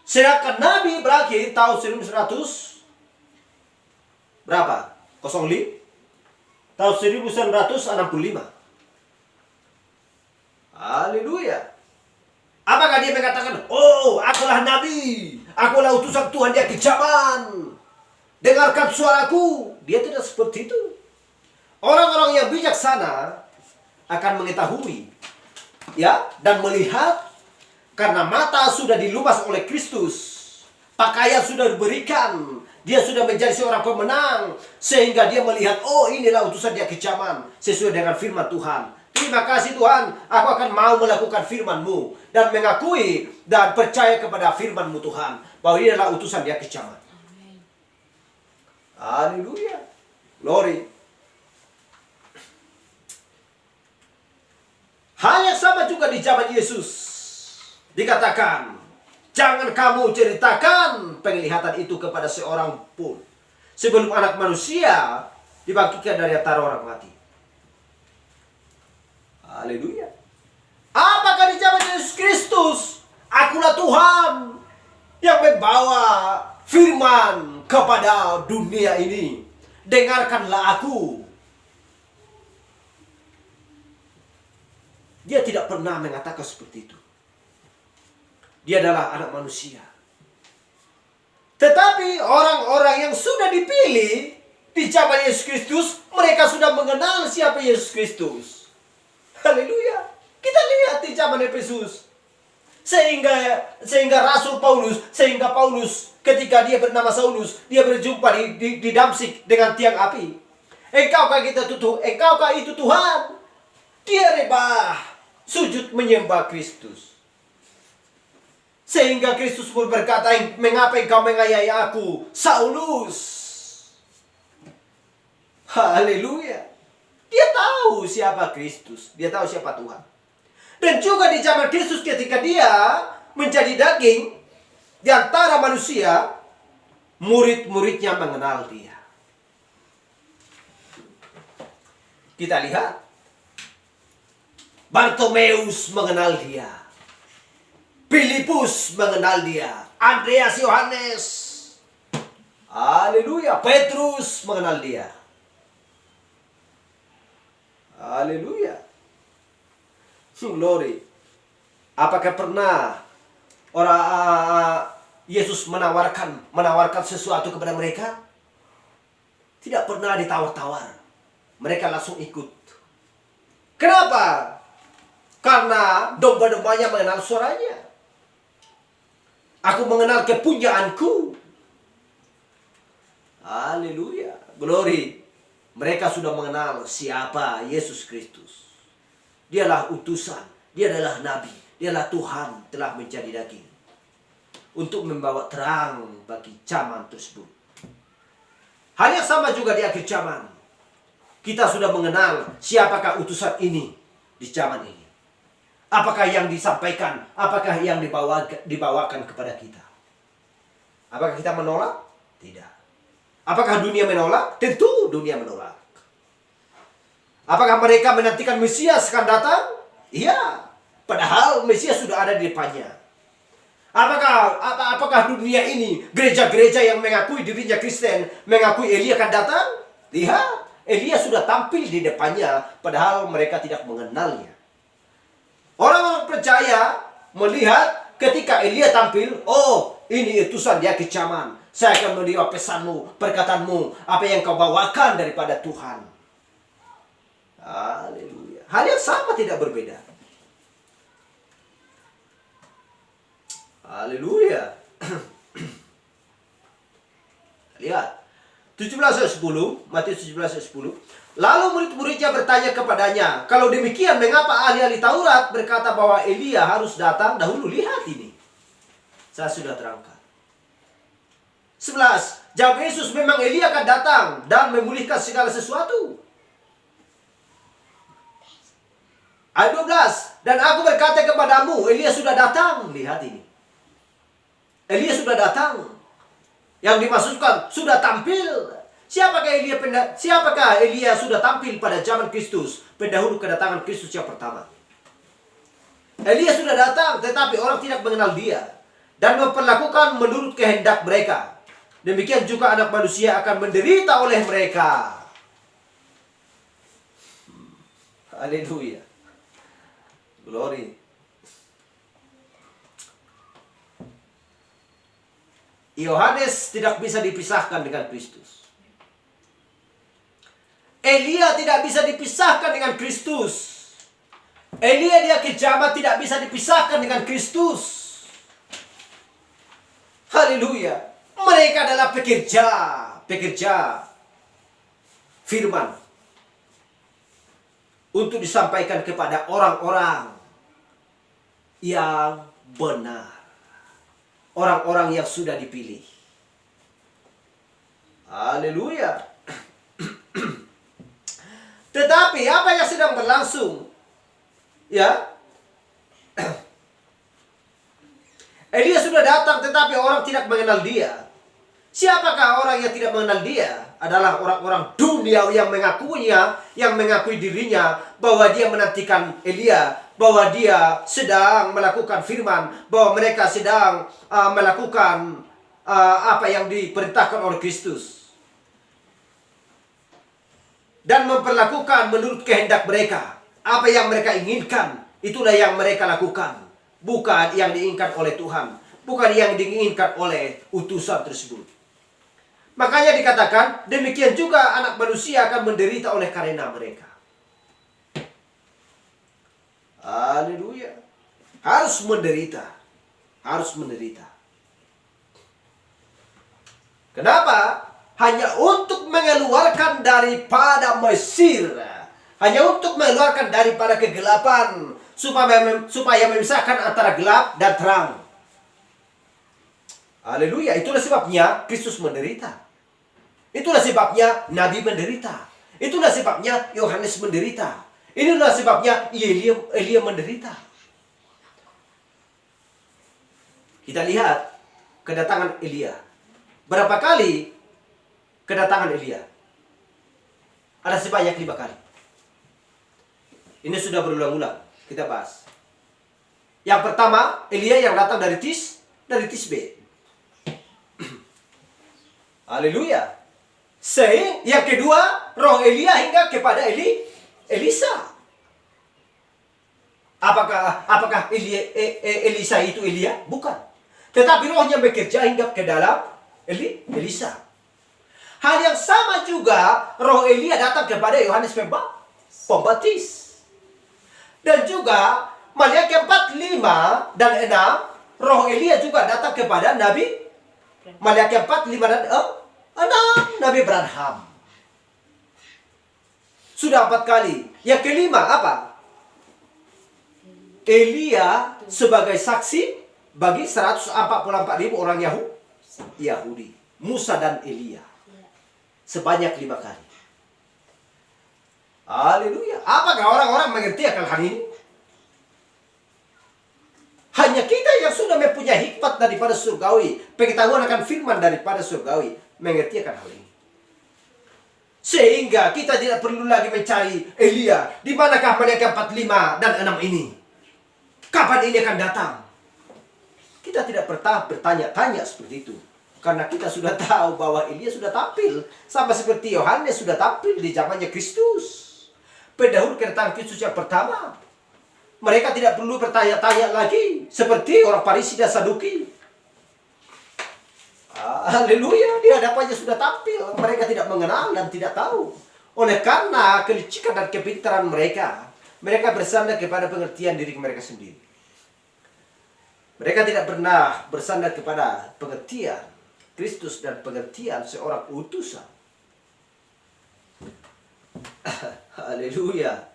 Sedangkan Nabi berakhir tahun 1100 berapa? 05? Tahun 1965. Haleluya. Apakah dia mengatakan, oh, akulah Nabi, akulah utusan Tuhan di akhir zaman, dengarkan suaraku? Dia tidak seperti itu. Orang-orang yang bijaksana akan mengetahui, dan melihat, karena mata sudah dilumas oleh Kristus, pakaian sudah diberikan, dia sudah menjadi seorang pemenang, sehingga dia melihat, oh, inilah utusan di akhir zaman sesuai dengan firman Tuhan. Terima kasih Tuhan, aku akan mau melakukan firman-Mu dan mengakui dan percaya kepada firman-Mu Tuhan, bahwa ini adalah utusan di akhir zaman. Haleluya. Glory. Hal yang sama juga di zaman Yesus. Dikatakan, jangan kamu ceritakan penglihatan itu kepada seorang pun, sebelum Anak Manusia dibangkitkan dari antara orang mati. Haleluya. Apakah di zaman Yesus Kristus, akulah Tuhan yang membawa firman kepada dunia ini, dengarkanlah aku. Dia tidak pernah mengatakan seperti itu. Dia adalah Anak Manusia. Tetapi orang-orang yang sudah dipilih di zaman Yesus Kristus, mereka sudah mengenal siapa Yesus Kristus. Haleluya. Kita lihat di zaman Efesus. Sehingga Rasul Paulus, ketika dia bernama Saulus, dia berjumpa di Damsik dengan tiang api. Engkaukah itu Tuhan? Dia rebah, sujud menyembah Kristus. Sehingga Kristus pun berkata, mengapa engkau menganiaya aku, Saulus? Haleluya. Dia tahu siapa Kristus, dia tahu siapa Tuhan. Dan juga di zaman Kristus ketika dia menjadi daging di antara manusia, murid-muridnya mengenal dia. Kita lihat, Bartomeus mengenal dia, Filipus mengenal dia, Andreas, Yohanes, haleluya, Petrus mengenal dia. Haleluya. Glory. Apakah pernah orang Yesus menawarkan sesuatu kepada mereka? Tidak pernah ditawar-tawar. Mereka langsung ikut. Kenapa? Karena domba-dombanya mengenal suaranya. Aku mengenal kepunyaanku. Haleluya. Glory. Mereka sudah mengenal siapa Yesus Kristus. Dialah utusan. Dia adalah nabi. Dialah Tuhan telah menjadi daging. Untuk membawa terang bagi zaman tersebut. Hal yang sama juga di akhir zaman. Kita sudah mengenal siapakah utusan ini di zaman ini. Apakah yang disampaikan, apakah yang dibawakan kepada kita. Apakah kita menolak? Tidak. Apakah dunia menolak? Tentu dunia menolak. Apakah mereka menantikan Mesias akan datang? Iya. Padahal Mesias sudah ada di depannya. Apakah dunia ini, gereja-gereja yang mengakui dirinya Kristen, mengakui Elia akan datang? Lihat, Elia sudah tampil di depannya, padahal mereka tidak mengenalnya. Orang-orang percaya melihat ketika Elia tampil, oh, ini utusan di akhir zaman. Saya akan menerima pesanmu, perkataanmu, apa yang kau bawakan daripada Tuhan. Haleluya. Hal yang sama, tidak berbeda. Haleluya. Lihat. 17 ayat 10. Matius 17 ayat 10. Lalu murid-muridnya bertanya kepadanya, kalau demikian mengapa ahli-ahli Taurat berkata bahwa Elia harus datang dahulu? Lihat ini. Saya sudah terangkan. 11. Jawab Yesus, memang Elia akan datang dan memulihkan segala sesuatu. Ayat 12. Dan aku berkata kepadamu, Elia sudah datang. Lihat ini. Elia sudah datang. Yang dimaksudkan sudah tampil. Siapakah Elia sudah tampil pada zaman Kristus, pendahulu kedatangan Kristus yang pertama? Elia sudah datang, tetapi orang tidak mengenal dia dan memperlakukan menurut kehendak mereka. Demikian juga Anak Manusia akan menderita oleh mereka. Haleluya. Glory. Yohanes tidak bisa dipisahkan dengan Kristus. Elia tidak bisa dipisahkan dengan Kristus. Elia di akhir zaman tidak bisa dipisahkan dengan Kristus. Haleluya. Mereka adalah pekerja firman untuk disampaikan kepada orang-orang yang benar. Orang-orang yang sudah dipilih. Haleluya. Tetapi apa yang sedang berlangsung? Ya. Elia sudah datang tetapi orang tidak mengenal dia. Siapakah orang yang tidak mengenal dia? Adalah orang-orang dunia yang mengakuinya, yang mengakui dirinya bahwa dia menantikan Elia, bahwa dia sedang melakukan firman, bahwa mereka sedang melakukan apa yang diperintahkan oleh Kristus. Dan memperlakukan menurut kehendak mereka. Apa yang mereka inginkan, itulah yang mereka lakukan. Bukan yang diinginkan oleh Tuhan. Bukan yang diinginkan oleh utusan tersebut. Makanya dikatakan, demikian juga Anak Manusia akan menderita oleh karena mereka. Haleluya. Harus menderita. Harus menderita. Kenapa? Hanya untuk mengeluarkan daripada Mesir. Hanya untuk mengeluarkan daripada kegelapan. Supaya memisahkan antara gelap dan terang. Haleluya. Itulah sebabnya Kristus menderita. Itulah sebabnya Nabi menderita. Itulah sebabnya Yohanes menderita. Inilah sebabnya Elia menderita. Kita lihat kedatangan Elia. Berapa kali kedatangan Elia? Ada sebanyak 5 kali. Ini sudah berulang-ulang. Kita bahas. Yang pertama, Elia yang datang dari Tisbe. Haleluya. Yang kedua, roh Elia hingga kepada Elisa. Apakah Elisa itu Elia? Bukan. Tetapi rohnya bekerja hingga ke dalam Elisa. Hal yang sama juga roh Elia datang kepada Yohanes Pembaptis. Dan juga Malaki 4, 5 dan 6, roh Elia juga datang kepada Nabi Malaki 4, 5 dan 6, Nabi Branham. Sudah 4 kali. Yang kelima apa? Elia sebagai saksi bagi 144.000 orang Yahudi. Musa dan Elia. Sebanyak 5 kali. Haleluya. Apakah orang-orang mengerti akan hal ini? Hanya kita yang sudah mempunyai hikmat daripada surgawi, pengetahuan akan firman daripada surgawi, mengerti akan hal ini. Sehingga kita tidak perlu lagi mencari Elia. Di manakah Malaki 45 dan 6 ini? Kapan ini akan datang? Kita tidak pernah bertanya-tanya seperti itu. Karena kita sudah tahu bahwa Elia sudah tampil. Sama seperti Yohanes sudah tampil di zamannya Kristus. Pendahulu kedatangan Kristus yang pertama. Mereka tidak perlu bertanya-tanya lagi. Seperti orang Farisi dan Saduki. Haleluya. Di hadapannya sudah tampil. Mereka tidak mengenal dan tidak tahu. Oleh karena kelicikan dan kepintaran mereka, mereka bersandar kepada pengertian diri mereka sendiri. Mereka tidak pernah bersandar kepada pengertian Kristus dan pengertian seorang utusan. Haleluya.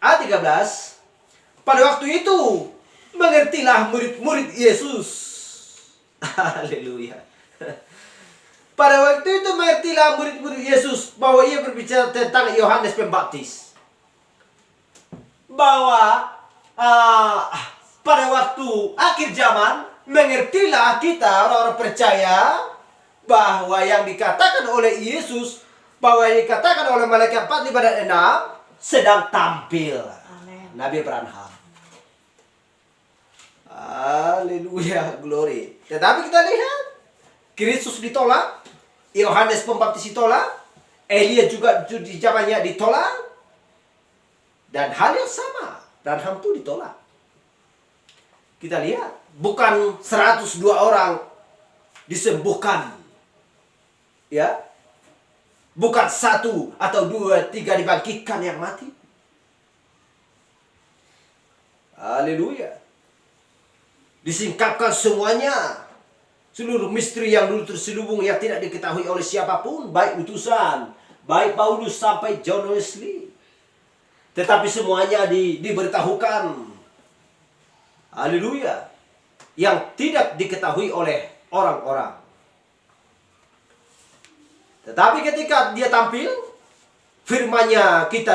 Ayat 13. Pada waktu itu mengertilah murid-murid Yesus. Haleluya. Pada waktu itu mengertilah murid-murid Yesus bahwa ia berbicara tentang Yohanes Pembaptis. Bahwa pada waktu akhir zaman mengertilah kita orang-orang percaya bahwa yang dikatakan oleh Yesus, bahwa yang dikatakan oleh Malaki 4, 5 dan 6 sedang tampil. Amen. Nabi Branham. Haleluya, glory. Tetapi kita lihat Kristus ditolak, Yohanes Pembaptis ditolak, Elia juga di zamannya ditolak, dan hal yang sama Branham pun ditolak. Kita lihat, bukan 102 orang disembuhkan. Ya. Bukan 1 atau 2, 3 dibangkitkan yang mati. Haleluya. Disingkapkan semuanya. Seluruh misteri yang dulu terselubung yang tidak diketahui oleh siapapun, baik utusan, baik Paulus sampai John Wesley. Tetapi semuanya diberitahukan. Haleluya. Yang tidak diketahui oleh orang-orang. Tetapi ketika dia tampil, firman-Nya kita